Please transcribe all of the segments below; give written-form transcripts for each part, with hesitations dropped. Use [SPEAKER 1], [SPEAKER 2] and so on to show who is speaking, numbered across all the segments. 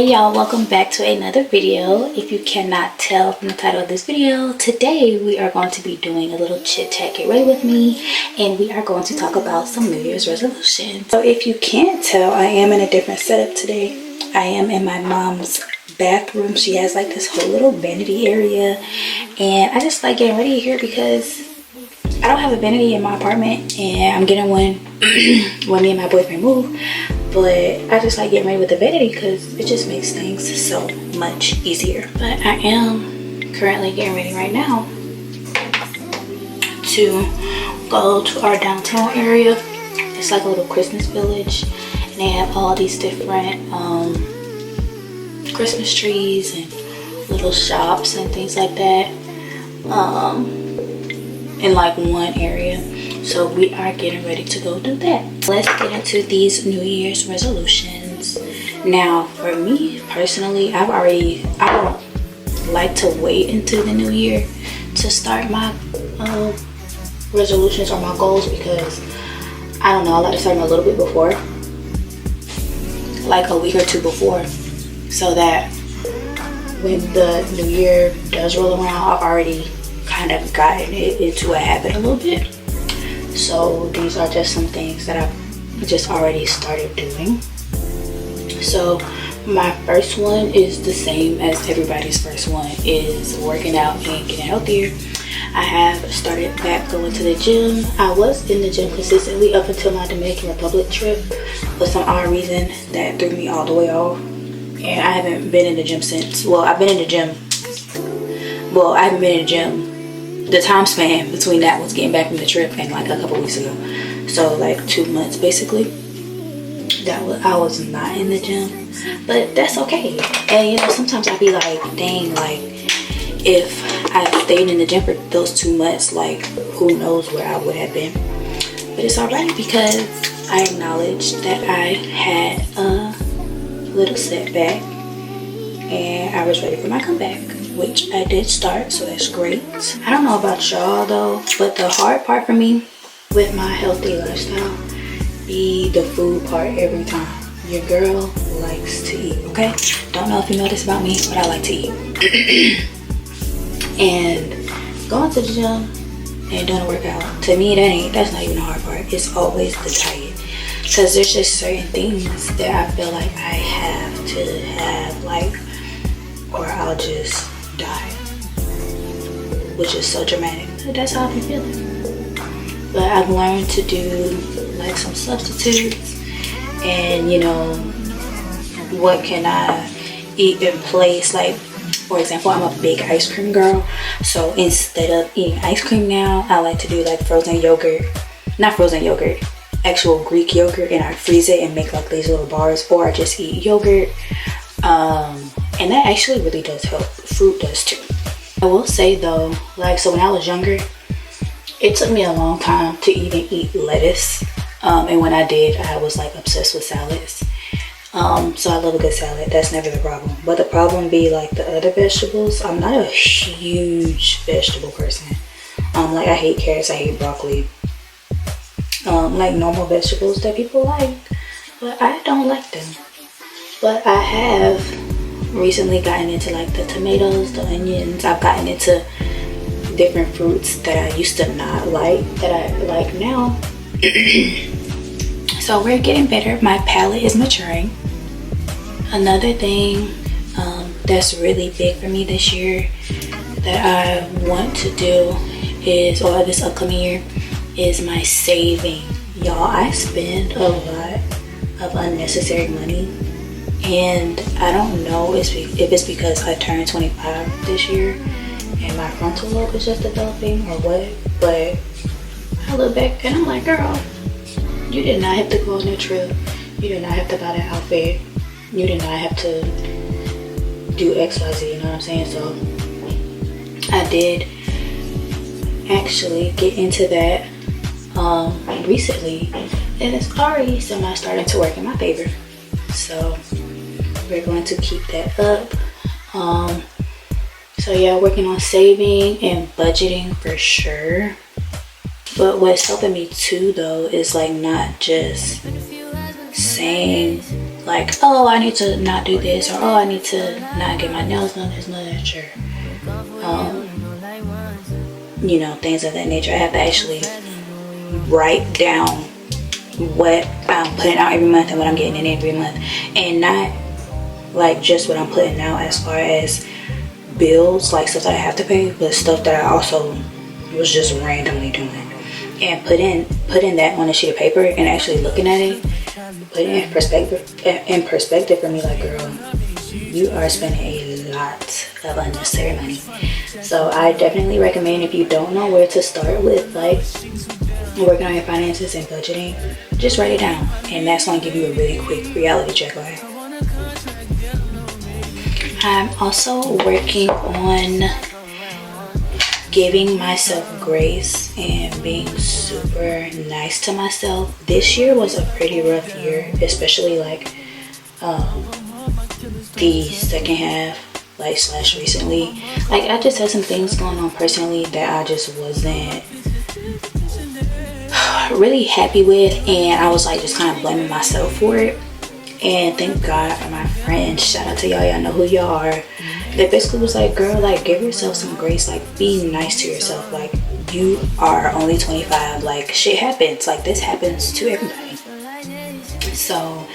[SPEAKER 1] Hey y'all, welcome back to another video. If you cannot tell from the title of this video, today we are going to be doing a little chit chat, get ready with me, and we are going to talk about some New Year's resolutions. So if you can't tell, I am in a different setup today. I am in my mom's bathroom. She has like this whole little vanity area, and I just like getting ready here because I don't have a vanity in my apartment, and I'm getting one when me and my boyfriend move. But I just like getting ready with the vanity because it just makes things so much easier. But I am currently getting ready right now to go to our downtown area. It's like a little Christmas village, and they have all these different Christmas trees and little shops and things like that in like one area. So we are getting ready to go do that. Let's get into these New Year's resolutions. Now, for me personally, I don't like to wait until the new year to start my resolutions or my goals, because I don't know, I like to start them a little bit before, like a week or two before, so that when the new year does roll around, I've already kind of gotten it into a habit a little bit. So these are just some things that I've just already started doing. So my first one is the same as everybody's first one, is working out and getting healthier. I have started back going to the gym. I was in the gym consistently up until my Dominican Republic trip, for some odd reason that threw me all the way off, and I haven't been in the gym since. Well, I haven't been in the gym. The time span between that was getting back from the trip and like a couple weeks ago, so like 2 months basically that I was not in the gym. But that's okay. And you know, sometimes I be like, dang, like if I stayed in the gym for those 2 months, like who knows where I would have been. But it's alright, because I acknowledge that I had a little setback and I was ready for my comeback, which I did start, so that's great. I don't know about y'all though, but the hard part for me with my healthy lifestyle be the food part every time. Your girl likes to eat, okay? Don't know if you know this about me, but I like to eat. And going to the gym and doing a workout, to me that's not even the hard part. It's always the diet, because there's just certain things that I feel like I have to have, like, or I'll just die, which is so dramatic. That's how I've been feeling. But I've learned to do like some substitutes, and you know, what can I eat in place? Like, for example, I'm a big ice cream girl, so instead of eating ice cream now, I like to do like frozen yogurt, not frozen yogurt, actual Greek yogurt, and I freeze it and make like these little bars, or I just eat yogurt. And that actually really does help. Fruit does too. I will say though, like, so when I was younger, it took me a long time to even eat lettuce. And when I did, I was like obsessed with salads. So I love a good salad. That's never the problem. But the problem be like the other vegetables. I'm not a huge vegetable person. Like I hate carrots, I hate broccoli. Like normal vegetables that people like, but I don't like them. But I have recently gotten into like the tomatoes, the onions. I've gotten into different fruits that I used to not like that I like now. So we're getting better. My palate is maturing. Another thing that's really big for me this year that I want to do is, or this upcoming year, is my saving. Y'all, I spend a lot of unnecessary money. And I don't know if it's because I turned 25 this year and my frontal lobe is just developing or what, but I look back and I'm like, girl, you did not have to go on that trip. You did not have to buy that outfit. You did not have to do XYZ, you know what I'm saying? So I did actually get into that recently, and it's already starting to work in my favor. So we're going to keep that up. So yeah, working on saving and budgeting for sure. But what's helping me too though is like not just saying like, oh, I need to not do this, or oh, I need to not get my nails done as much, or you know, things of that nature. I have to actually write down what I'm putting out every month and what I'm getting in every month, and not like just what I'm putting out as far as bills, like stuff that I have to pay, but stuff that I also was just randomly doing, and putting that on a sheet of paper and actually looking at it, put it in perspective for me, like, girl, you are spending a lot of unnecessary money. So I definitely recommend, if you don't know where to start with like working on your finances and budgeting, just write it down, and that's going to give you a really quick reality check. Okay. I'm also working on giving myself grace and being super nice to myself. This year was a pretty rough year, especially like the second half, like slash recently. Like, I just had some things going on personally that I just wasn't really happy with, and I was like just kind of blaming myself for it. And thank God for my friends. Shout out to y'all know who y'all are. They basically was like, girl, like, give yourself some grace, like, be nice to yourself, like, you are only 25, like, shit happens, like, this happens to everybody. So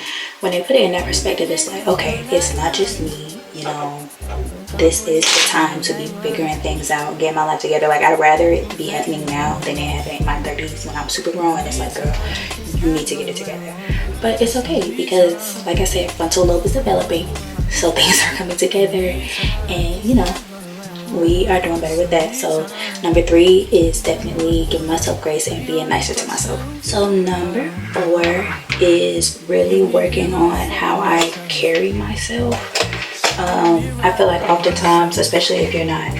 [SPEAKER 1] when they put it in that perspective, it's like, okay, it's not just me, you know, this is the time to be figuring things out, getting my life together. Like, I'd rather it be happening now than it happening in my 30s when I'm super grown, and it's like, girl, you need to get it together. But it's okay, because like I said, frontal lobe is developing, so things are coming together, and you know, we are doing better with that. So number 3 is definitely giving myself grace and being nicer to myself. So number 4 is really working on how I carry myself. I feel like oftentimes, especially if you're not,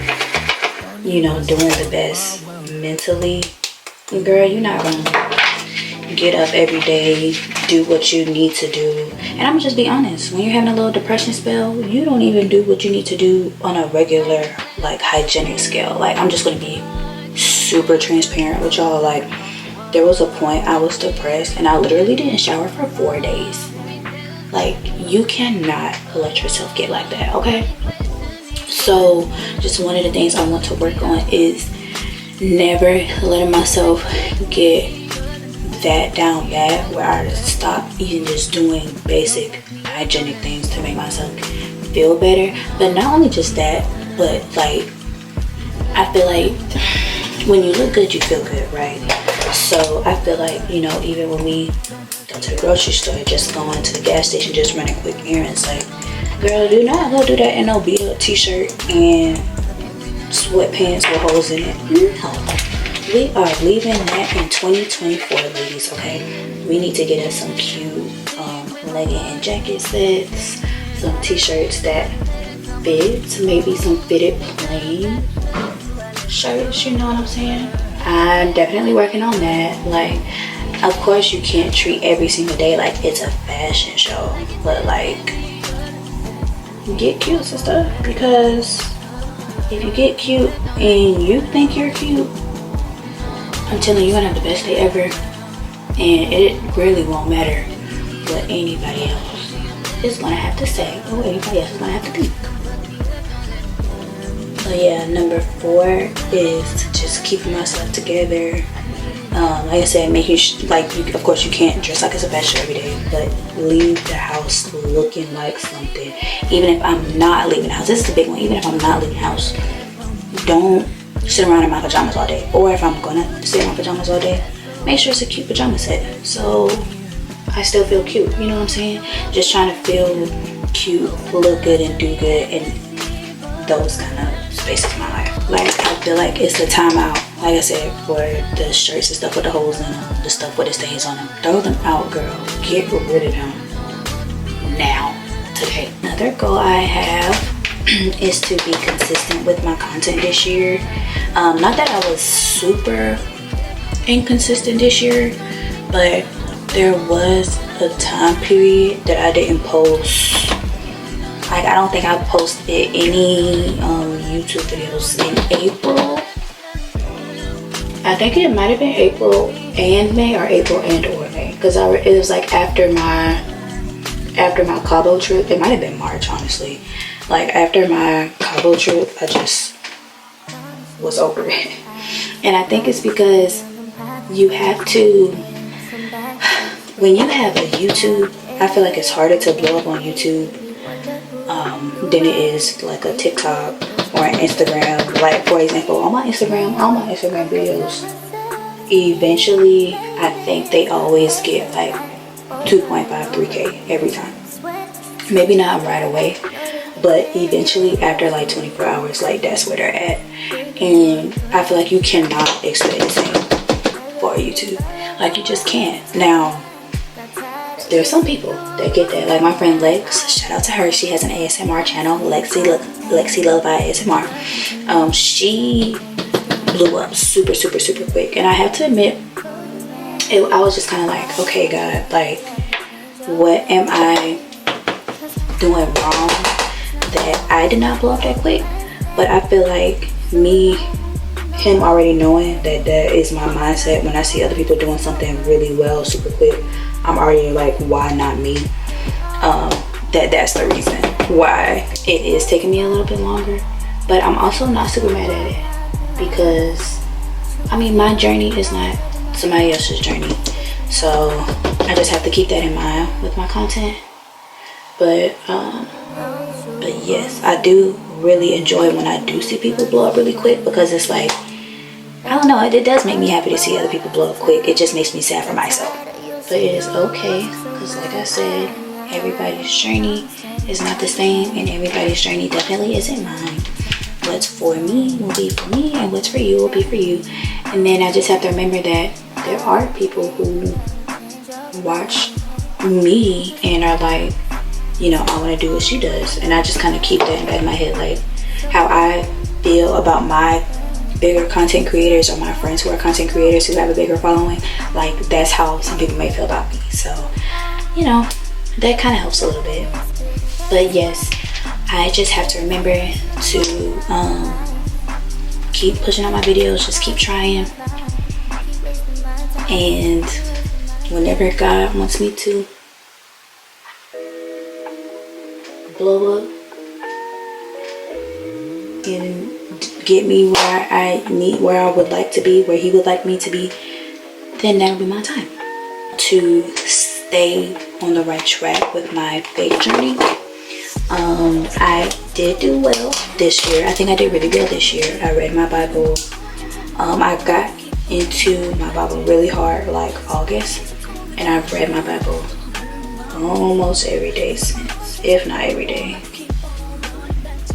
[SPEAKER 1] you know, doing the best mentally, girl, you're not gonna get up every day, do what you need to do. And I'm just be honest, when you're having a little depression spell, you don't even do what you need to do on a regular, like, hygienic scale. Like, I'm just gonna be super transparent with y'all. Like, there was a point I was depressed and I literally didn't shower for 4 days. Like, you cannot let yourself get like that, okay? So just one of the things I want to work on is never letting myself get that down bad where I just stop even just doing basic hygienic things to make myself feel better. But not only just that, but like, I feel like when you look good, you feel good, right? So I feel like, you know, even when we go to the grocery store, just going to the gas station, just running quick errands, like, girl, do not go do that in no beat up t-shirt and sweatpants with holes in it. No. We are leaving that in 2024, ladies, okay? We need to get us some cute legging and jacket sets, some t-shirts that fit, maybe some fitted plain shirts, you know what I'm saying? I'm definitely working on that. Like, of course, you can't treat every single day like it's a fashion show, but like, get cute, sister, because if you get cute and you think you're cute, I'm telling you, you're gonna have the best day ever, and it really won't matter what anybody else is gonna have to say or what anybody else is gonna have to think. So yeah, number 4 is just keeping myself together. Like I said, making of course you can't dress like it's a fashion every day, but leave the house looking like something. Even if I'm not leaving the house, this is the big one. Even if I'm not leaving the house, don't sit around in my pajamas all day. Or if I'm gonna sit in my pajamas all day, make sure it's a cute pajama set, so I still feel cute, you know what I'm saying? Just trying to feel cute, look good, and do good in those kind of spaces in my life. Like, I feel like it's the time out, like I said, for the shirts and stuff with the holes in them, the stuff with the stains on them. Throw them out, girl. Get rid of them now, today. Another goal I have is to be consistent with my content this year. Not that I was super inconsistent this year, but there was a time period that I didn't post. Like, I don't think I posted any YouTube videos in April. I think it might have been April and May, or April and or May, because it was like after my after my Cabo trip, it might have been March, honestly. Like after my Cabo trip, I just was over it. And I think it's because you have to, when you have a YouTube, I feel like it's harder to blow up on YouTube than it is like a TikTok or an Instagram. Like for example, all my Instagram videos, eventually I think they always get like 2.5, 3K every time. Maybe not right away, but eventually after like 24 hours, like that's where they're at. And I feel like you cannot expect the same for YouTube. Like you just can't. Now there's some people that get that, like my friend Lex, shout out to her, she has an ASMR channel, Lexi Lullaby ASMR. She blew up super quick, and I have to admit, I was just kind of like, okay God, like what am I doing wrong that I did not blow up that quick? But I feel like him already knowing that that is my mindset. When I see other people doing something really well super quick, I'm already like, why not me? That's the reason why it is taking me a little bit longer. But I'm also not super mad at it, because I mean my journey is not somebody else's journey, so I just have to keep that in mind with my content. But yes, I do really enjoy when I do see people blow up really quick, because it's like, I don't know, it does make me happy to see other people blow up quick. It just makes me sad for myself. But it is okay, because like I said, everybody's journey is not the same, and everybody's journey definitely isn't mine. What's for me will be for me, and what's for you will be for you. And then I just have to remember that there are people who watch me and are like, you know, I want to do what she does. And I just kind of keep that in the back of my head, like how I feel about my bigger content creators, or my friends who are content creators who have a bigger following. Like that's how some people may feel about me. So, you know, that kind of helps a little bit. But yes, I just have to remember to keep pushing out my videos, just keep trying. And whenever God wants me to blow up and get me where I would like to be, where he would like me to be, then that'll be my time to stay on the right track with my faith journey. I did do well this year. I think I did really well this year. I read my Bible. I got into my Bible really hard like August, and I've read my Bible almost every day since, if not every day.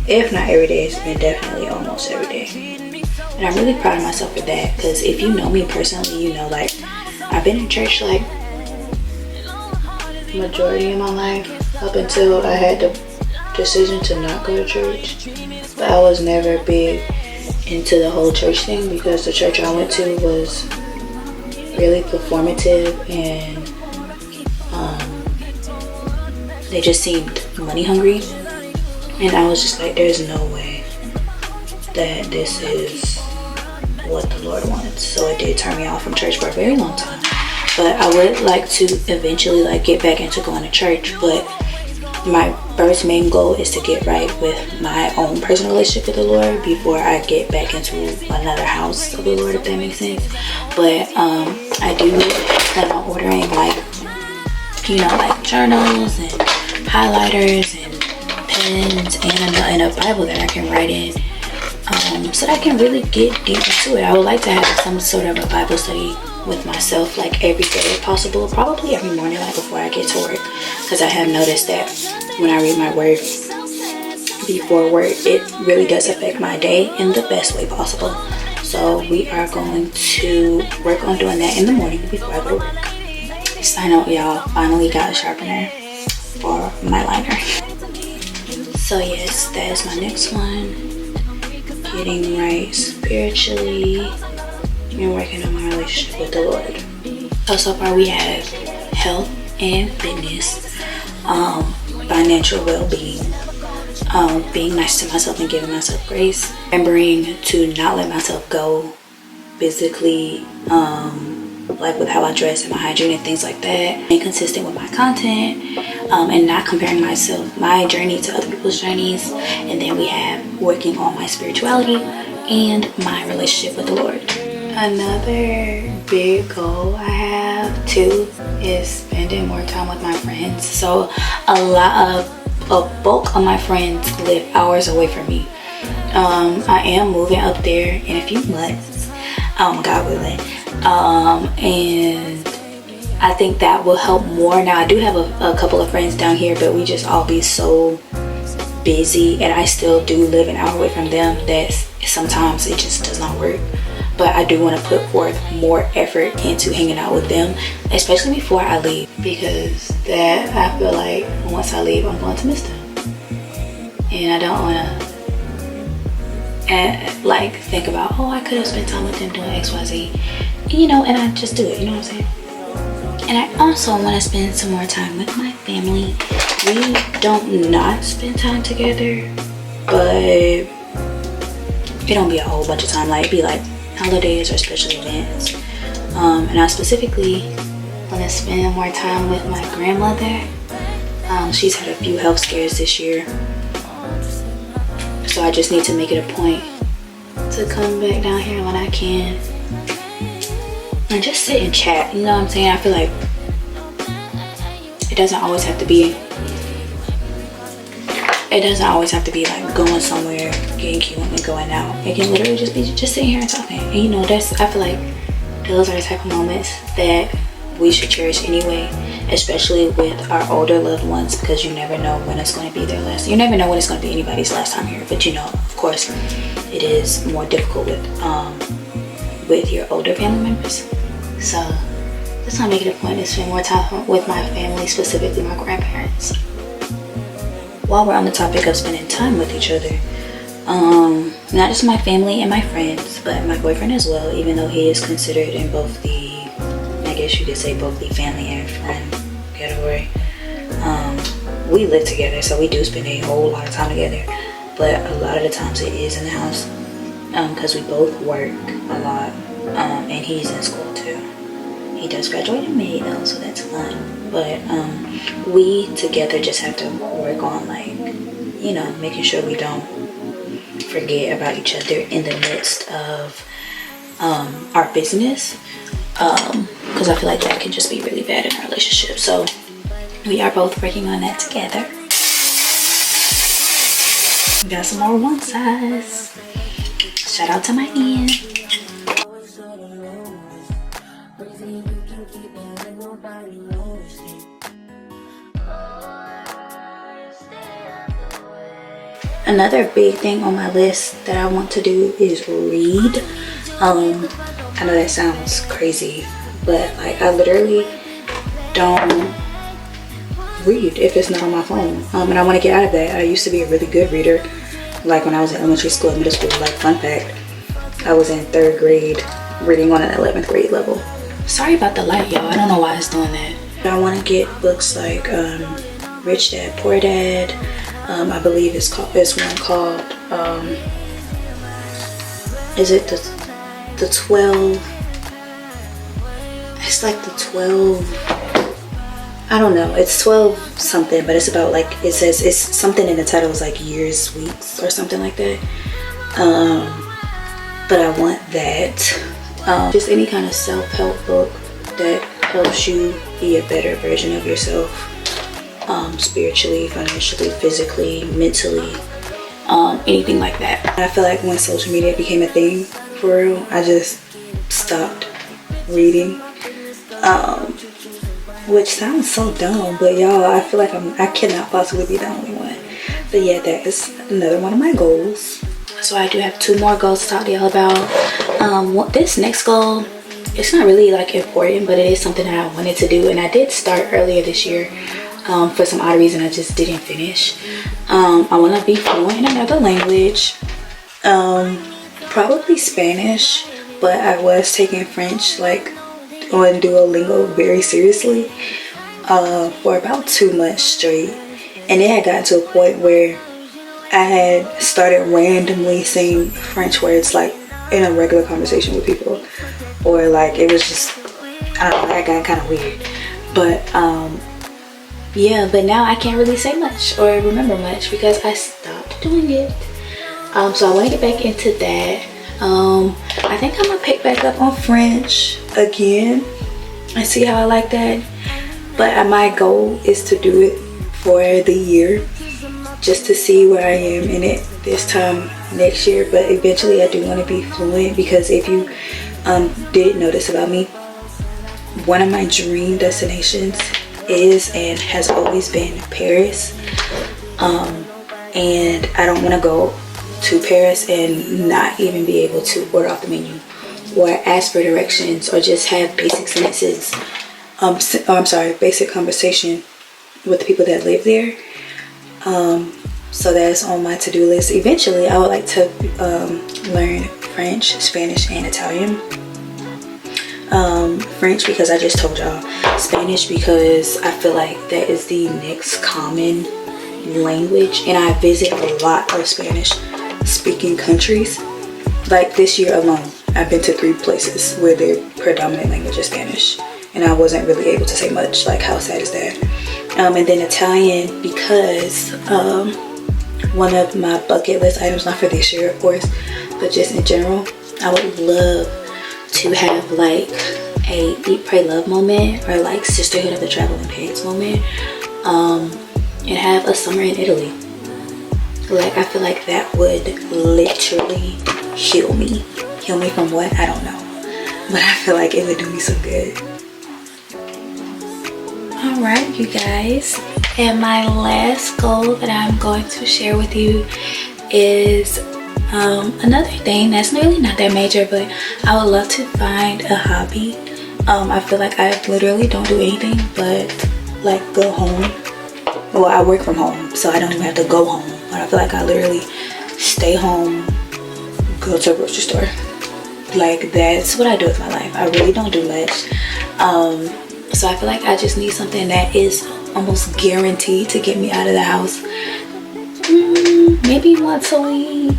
[SPEAKER 1] If not every day, it's been definitely almost every day. And I'm really proud of myself for that, because if you know me personally, you know, like I've been in church like majority of my life up until I had the decision to not go to church. But I was never big into the whole church thing, because the church I went to was really performative, and they just seemed money hungry. And I was just like, there's no way that this is what the Lord wants. So it did turn me off from church for a very long time. But I would like to eventually like get back into going to church. But my first main goal is to get right with my own personal relationship with the Lord before I get back into another house of the Lord, if that makes sense. But I do plan on ordering like, you know, like journals and highlighters and pens and a Bible that I can write in, so that I can really get deep into it. I would like to have some sort of a Bible study with myself like every day if possible, probably every morning like before I get to work, because I have noticed that when I read my word before work, it really does affect my day in the best way possible. So we are going to work on doing that in the morning before I go to work. Sign out, y'all, finally got a sharpener for my liner. So yes, that is my next one. Getting right spiritually and working on my relationship with the Lord. So far we have health and fitness, financial well-being, being nice to myself and giving myself grace, remembering to not let myself go physically, like with how I dress and my hygiene and things like that, being consistent with my content, and not comparing my journey to other people's journeys. And then we have working on my spirituality and my relationship with the Lord. Another big goal I have too is spending more time with my friends. So a bulk of my friends live hours away from me. I am moving up there in a few months, God willing, and I think that will help more. Now I do have a couple of friends down here, but we just all be so busy, and I still do live an hour away from them, that sometimes it just does not work. But I do want to put forth more effort into hanging out with them, especially before I leave, because that I feel like once I leave, I'm going to miss them, and I don't want to like think about, oh, I could have spent time with them doing XYZ, and I just do it, you know what I'm saying? And I also want to spend some more time with my family. We don't not spend time together, but it don't be a whole bunch of time. Like, it'd be like holidays or special events. And I specifically want to spend more time with my grandmother. She's had a few health scares this year, so I just need to make it a point to come back down here when I can and just sit and chat, you know what I'm saying? I feel like it doesn't always have to be like going somewhere, getting cute and going out. It can literally just be just sitting here and talking. And I feel like those are the type of moments that we should cherish anyway, especially with our older loved ones, because you never know when it's going to be their last. You never know when it's going to be anybody's last time here, but of course, it is more difficult with your older family members. So that's why I make it a point to spend more time with my family, specifically my grandparents. While we're on the topic of spending time with each other, not just my family and my friends, but my boyfriend as well, even though he is considered in both the, I guess you could say, both the family and friend category. We live together, so we do spend a whole lot of time together, but a lot of the times it is in the house, because we both work a lot, and he's in school too. He does graduate in May though, so that's fun. But we together just have to work on, like, making sure we don't forget about each other in the midst of our business, because I feel like that can just be really bad in our relationship. So we are both working on that together. We got some more one size. Shout out to my aunt. Another big thing on my list that I want to do is read. I know that sounds crazy, but like, I literally don't read if it's not on my phone, and I want to get out of that. I used to be a really good reader, like when I was in elementary school and middle school. Like, fun fact, I was in 3rd grade reading on an 11th grade level. Sorry about the light, y'all. I don't know why it's doing that. I want to get books like Rich Dad Poor Dad. I believe it's one called is it the 12? It's like the 12, I don't know, it's 12 something, but it's about, like, it says, it's something in the title is like years, weeks, or something like that. But I want that. Just any kind of self-help book that helps you be a better version of yourself, spiritually, financially, physically, mentally, anything like that. I feel like when social media became a thing for real, I just stopped reading, which sounds so dumb, but y'all, I feel like I cannot possibly be the only one. But yeah, that is another one of my goals. So I do have 2 more goals to talk to y'all about. This next goal, it's not really like important, but it is something that I wanted to do, and I did start earlier this year. For some odd reason, I just didn't finish. I want to be fluent in another language, probably Spanish, but I was taking French, like, on Duolingo very seriously for about 2 months straight, and it had gotten to a point where I had started randomly saying French words, like, in a regular conversation with people, or like, it was just, I don't know, that got kind of weird. But yeah, but now I can't really say much or remember much because I stopped doing it. So I want to get back into that. I think I'm gonna pick back up on French again and see how I like that. But my goal is to do it for the year, just to see where I am in it this time next year. But eventually I do want to be fluent, because if you did notice about me, one of my dream destinations is and has always been Paris. And I don't want to go to Paris and not even be able to order off the menu or ask for directions or just have basic sentences, basic conversation with the people that live there. So that's on my to-do list. Eventually I would like to learn French, Spanish, and Italian. French because I just told y'all. Spanish because I feel like that is the next common language, and I visit a lot of Spanish speaking countries. Like this year alone, I've been to 3 places where their predominant language is Spanish, and I wasn't really able to say much. Like, how sad is that? And then Italian because one of my bucket list items, not for this year of course, but just in general, I would love to have like a Eat, Pray, Love moment, or like Sisterhood of the Traveling Pants moment, and have a summer in Italy. Like, I feel like that would literally heal me. Heal me from what? I don't know. But I feel like it would do me so good. Alright, you guys. And my last goal that I'm going to share with you is another thing that's really not that major, but I would love to find a hobby. I feel like I literally don't do anything but like go home. Well, I work from home, so I don't even have to go home. But I feel like I literally stay home, go to a grocery store. Like, that's what I do with my life. I really don't do much. So I feel like I just need something that is almost guaranteed to get me out of the house. Maybe once a week,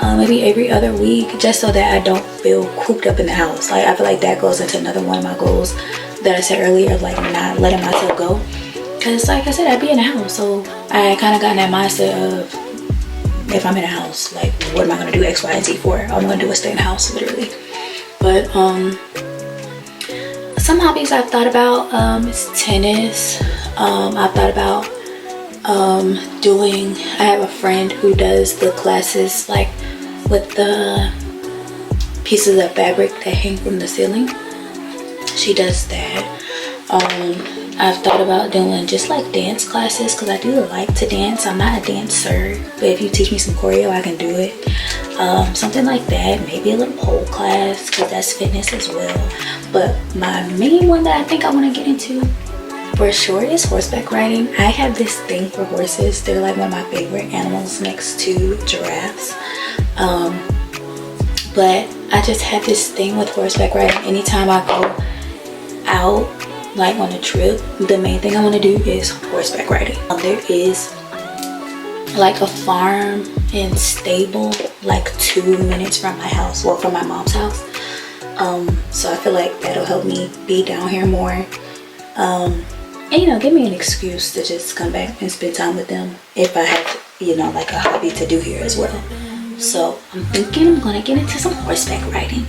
[SPEAKER 1] maybe every other week, just so that I don't feel cooped up in the house. Like, I feel like that goes into another one of my goals that I said earlier, of like not letting myself go. Because like I said, I'd be in the house, so I kind of got in that mindset of, if I'm in a house, like, what am I going to do X, Y, and Z for? All I'm going to do is stay in the house, literally. But some hobbies I've thought about is tennis. I've thought about doing, I have a friend who does the classes like with the pieces of fabric that hang from the ceiling. She does that. I've thought about doing just like dance classes, because I do like to dance. I'm not a dancer, but if you teach me some choreo, I can do it. Something like that. Maybe a little pole class, because that's fitness as well. But my main one that I think I want to get into for sure is horseback riding. I have this thing for horses. They're like one of my favorite animals next to giraffes. But I just have this thing with horseback riding. Anytime I go out, like on a trip, the main thing I want to do is horseback riding. There is like a farm and stable like 2 minutes from my house, well, from my mom's house. So I feel like that'll help me be down here more, and you know, give me an excuse to just come back and spend time with them if I have, you know, like a hobby to do here as well. So I'm thinking I'm gonna get into some horseback riding.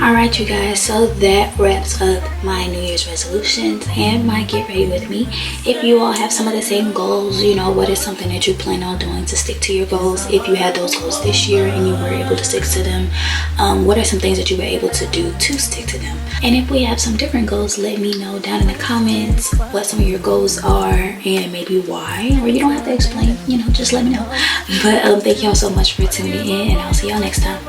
[SPEAKER 1] Alright, you guys, so that wraps up my New Year's resolutions and my get ready with me. If you all have some of the same goals, you know, what is something that you plan on doing to stick to your goals? If you had those goals this year and you were able to stick to them, what are some things that you were able to do to stick to them? And if we have some different goals, let me know down in the comments what some of your goals are and maybe why. Or you don't have to explain, you know, just let me know. But thank y'all so much for tuning in, and I'll see y'all next time.